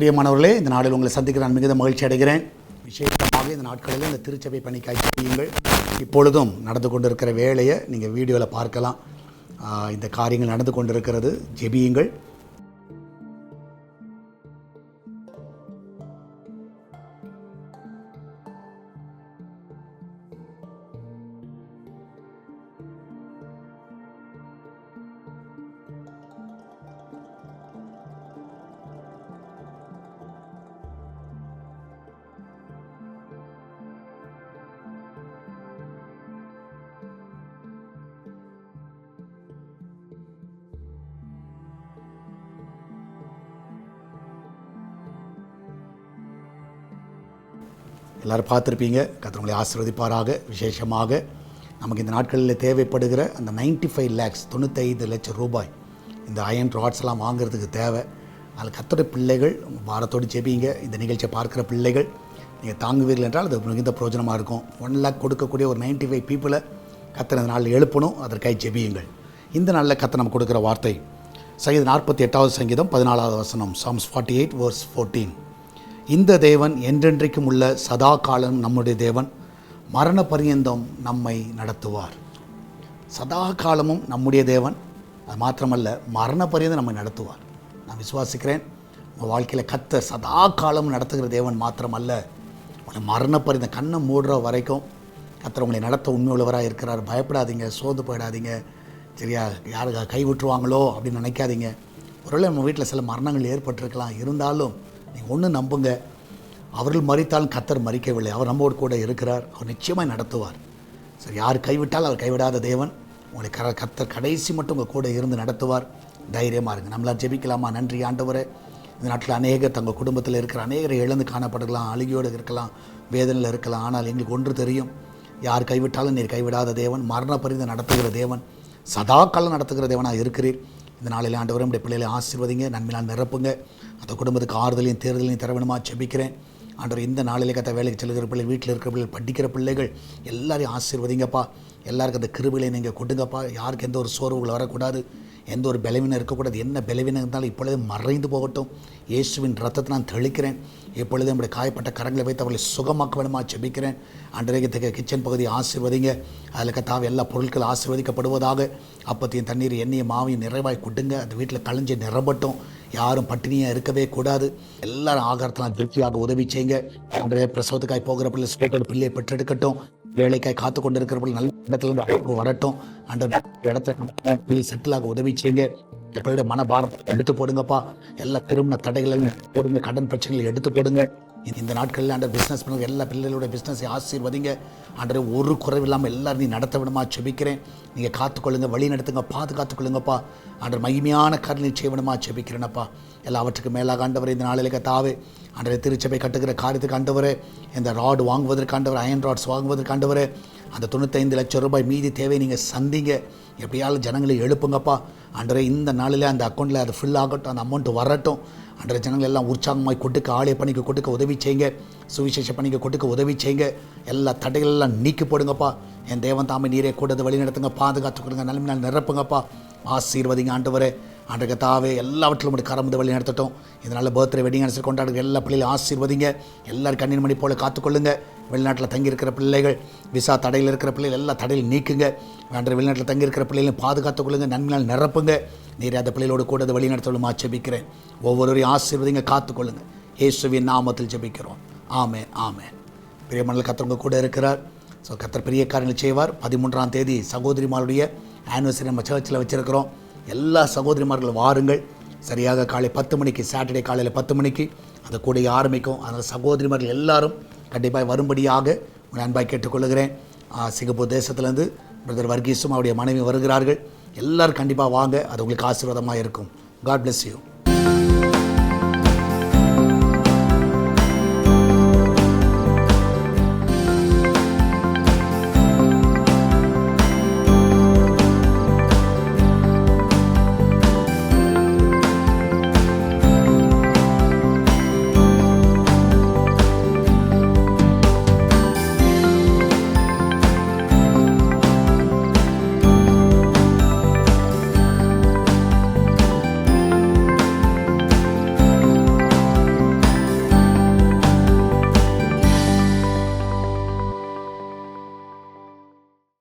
பிரியமானவர்களே, இந்த நாளில் உங்களை சந்திக்க நான் மிகுந்த மகிழ்ச்சி அடைகிறேன். விசேஷமாக இந்த நாட்களில் இந்த திருச்சபை பணிக்காய் செய்யுங்கள். இப்பொழுதும் நடந்து கொண்டிருக்கிற வேலையை நீங்கள் வீடியோவில் பார்க்கலாம். இந்த காரியங்கள் நடந்து கொண்டிருக்கிறது. ஜெபியுங்கள். எல்லோரும் பார்த்துருப்பீங்க. கர்த்தர் உங்களை ஆசீர்வதிப்பாராக. விசேஷமாக நமக்கு இந்த நாட்களில் தேவைப்படுகிற அந்த 95 lakhs 95 லட்சம் ரூபாய் இந்த அயன் ராட்ஸ்லாம் வாங்குறதுக்கு தேவை. அதில் கர்த்தருடைய பிள்ளைகள் பாரத்தோடு ஜெபிங்க. இந்த நிகழ்ச்சியை பார்க்குற பிள்ளைகள் நீங்கள் தாங்குவீர்கள் என்றால் அது மிகுந்த பிரயோஜனமாக இருக்கும். 1 lakh கொடுக்கக்கூடிய ஒரு 95 பீப்புளை கர்த்தர் இந்த நாளில் எழுப்பணும். அதற்காக ஜெபியுங்கள். இந்த நாளில் கர்த்தர் நம்ம கொடுக்குற வார்த்தை சங்கீதம் 48வது சங்கீதம் 14வது வசனம், Psalms 48 verse 14. இந்த தேவன் என்றென்றைக்கும் உள்ள சதா காலம் நம்முடைய தேவன், மரண பரியந்தம் நம்மை நடத்துவார். சதா காலமும் நம்முடைய தேவன், அது மாத்திரமல்ல மரண பரியந்தம் நம்மை நடத்துவார். நான் விசுவாசிக்கிறேன் உங்கள் வாழ்க்கையில் கர்த்தர் சதா காலம் நடத்துகிற தேவன் மாத்திரமல்ல, உங்களை மரண பரியந்தம் கண்ணை மூடுற வரைக்கும் கர்த்தர் உங்களை நடத்த உண்மை உள்ளவராக இருக்கிறார். பயப்படாதீங்க, சோர்ந்து போயிடாதீங்க. சரியா, யாருக்கு கைவிட்டுருவாங்களோ அப்படின்னு நினைக்காதீங்க. ஒருவேளை நம்ம வீட்டில் சில மரணங்கள் ஏற்பட்டிருக்கலாம். இருந்தாலும் நீங்கள் ஒன்று நம்புங்க, அவர்கள் மறித்தாலும் கர்த்தர் மறிக்கவில்லை. அவர் நம்மோடு கூட இருக்கிறார். அவர் நிச்சயமாக நடத்துவார். சரி, யார் கைவிட்டால் அவர் கைவிடாத தேவன். உங்களை கர்த்தர் கடைசி மட்டும் உங்கள் கூட இருந்து நடத்துவார். தைரியமாக இருங்க. நம்மளால் ஜெபிக்கலாமா? நன்றி ஆண்டவரே. இந்த நாட்டில் அநேகர் தங்கள் குடும்பத்தில் இருக்கிற அநேகரை இழந்து காணப்படலாம், அழுகியோடு இருக்கலாம், வேதனையில் இருக்கலாம். ஆனால் எங்களுக்கு ஒன்று தெரியும், யார் கைவிட்டாலும் நீர் கைவிடாத தேவன், மரண பரிந்து நடத்துகிற தேவன், சதா காலம் நடத்துகிற தேவனாக இருக்கிறீர். இந்த நாளில் ஆண்டவரே நம்முடைய பிள்ளைகளை ஆசீர்வதிங்க, நன்மையால் நிரப்புங்க. அந்த குடும்பத்துக்கு ஆறுதலையும் தேர்தலையும் தரவேணுமா ஜெபிக்கிறேன். ஆண்டவர் இந்த நாளிலே கத்த வேலைக்கு செல்கிற பிள்ளை, வீட்டில் இருக்கிற பிள்ளைகள், படிக்கிற பிள்ளைகள் எல்லாரையும் ஆசீர்வதிங்கப்பா. எல்லாருக்கும் அந்த கிருபையை நீங்கள் கொடுங்கப்பா. யாருக்கு எந்த ஒரு சோர்வுகள் வரக்கூடாது, எந்த ஒரு பலவீனம் இருக்கக்கூடாது. என்ன பலவீனம் இருந்தாலும் இப்பொழுது மறைந்து போகட்டும். இயேசுவின் ரத்தத்தை நான் தெளிக்கிறேன். இப்பொழுது நம்முடைய காயப்பட்ட கரங்களை வைத்து அவர்களை சுகமாக்க வேணுமா ஜெபிக்கிறேன். அன்றைய கிச்சன் பகுதியை ஆசீர்வதிங்க. அதில் கத்தாவை எல்லா பொருட்கள் ஆசீர்வதிக்கப்படுவதாக. அப்பத்தையும் தண்ணீர் எண்ணெயை மாவையும் நிறைவாய் கொடுங்க. அந்த வீட்டில் களைஞ்சி நிரம்பட்டும். யாரும் பட்டினியாக இருக்கவே கூடாது. எல்லாரும் ஆகாரத்தெல்லாம் திருப்தியாக உதவி செய்யுங்க. அன்றைய பிரசவத்துக்காய் போகிற பிள்ளை ஸ்போட்டோட பிள்ளையை பெற்றெடுக்கட்டும். வேலைக்காய் காத்து கொண்டு இருக்கிறவர்கள் நல்ல இடத்துல அழைப்பு வரட்டும். அந்த இடத்துல செட்டிலாக உதவி செய்யுங்க. எப்படியோட மனபாரம் எடுத்து போடுங்கப்பா. எல்லா திருமண தடைகளையும் போடுங்க, கடன் பிரச்சனைகளை எடுத்து போடுங்க. இந்த நாட்களில் அந்த பிஸ்னஸ் பண்ணுங்க. எல்லா பிள்ளைகளோட பிஸ்னஸை ஆசீர்வதிங்க. அன்றைய ஒரு குறைவில்லாமல் எல்லாரும் நீ நடத்த விடுமா செபிக்கிறேன். நீங்கள் காத்துக்கொள்ளுங்க, வழி நடத்துங்க, பாதுகாத்துக்கொள்ளுங்கப்பா. அன்றைய மகிமையான கருணை செய்யணுமா செபிக்கிறேனப்பா. எல்லாவற்றுக்கும் மேலாக ஆண்டவரே இந்த நாளில் கத்தாவே அன்றைய திருச்சபை கட்டுகிற காரியத்துக்கு ஆண்டவரே, இந்த ராடு வாங்குவதற்கு ஆண்டவர், அயன் ராட்ஸ் வாங்குவதற்கு ஆண்டவரே, அந்த 95 லட்சம் ரூபாய் மீதி தேவை நீங்கள் சந்திங்க. எப்படியாலும் ஜனங்களை எழுப்புங்கப்பா. அன்றைய இந்த நாளில் அந்த அக்கௌண்ட்டில் அது ஃபில் ஆகட்டும், அந்த அமௌண்ட் வரட்டும். அன்றைய ஜனங்கள் எல்லாம் உற்சாகமாய் கொடுக்க, ஆலய பணிக்கு கொடுக்க உதவி செய்யுங்க, சுவிசேஷ பணிக்கு கொடுக்க உதவி செய்யுங்க. எல்லா தடைகள் எல்லாம் நீக்கி போடுங்கப்பா. என் தேவன் தாமே நீரே கூடது வழி நடத்துங்க, பாதுகாத்து கொடுங்க, நன்மையால் நிரப்புங்கப்பா. ஆசீர்வதிங்க ஆண்டவரே. அன்றைய தாவே எல்லாவற்றிலும் ஒரு கரம்பு வழி நடத்தட்டும். இதனால் பர்த்டே வெட்டிங் அனுசரி கொண்டாடுற எல்லா பிள்ளைகளும் ஆசீர்வதிங்க. எல்லாரும் கண்ணீர் மணி போல காத்துக்கொள்ளுங்க. வெளிநாட்டில் தங்கியிருக்கிற பிள்ளைகள், விசா தடையில் இருக்கிற பிள்ளைகள் எல்லா தடையில் நீக்குங்க. அன்றைய வெளிநாட்டில் தங்கியிருக்கிற பிள்ளைகளையும் பாதுகாத்துக் கொள்ளுங்க, நன்மையால் நிரப்புங்க. நீரே அந்த பிள்ளைகளோடு கூட வழி நடத்தலுமா ஜெபிக்கிறேன். ஒவ்வொருவரையும் ஆசீர்வதிங்க, காத்துக்கொள்ளுங்க. இயேசுவின் நாமத்தில் ஜெபிக்கிறோம். ஆமென், ஆமென். பிரியமனல் கர்த்தர் கூட இருக்கிறார். ஸோ கர்த்தர் பெரிய காரியங்கள் செய்வார். 13ஆம் தேதி சகோதரிமாருடைய ஆனிவர்சரி நம்ம சர்ச்சில் வச்சுருக்கிறோம். எல்லா சகோதரிமார்களும் வாருங்கள். சரியாக காலை 10 மணிக்கு, சாட்டர்டே காலையில் 10 மணிக்கு அந்த கூடைய ஆரம்பிக்கும். அதனால் சகோதரிமார்கள் எல்லாரும் கண்டிப்பாக வரும்படியாக உங்களை அன்பாய் கேட்டுக்கொள்ளுகிறேன். சிங்கப்பூர் தேசத்துலேருந்து பிரதர் வர்கீஸும் அவருடைய மனைவி வருகிறார்கள். எல்லோரும் கண்டிப்பாக வாங்க. அது உங்களுக்கு ஆசீர்வாதமாக இருக்கும். God bless you.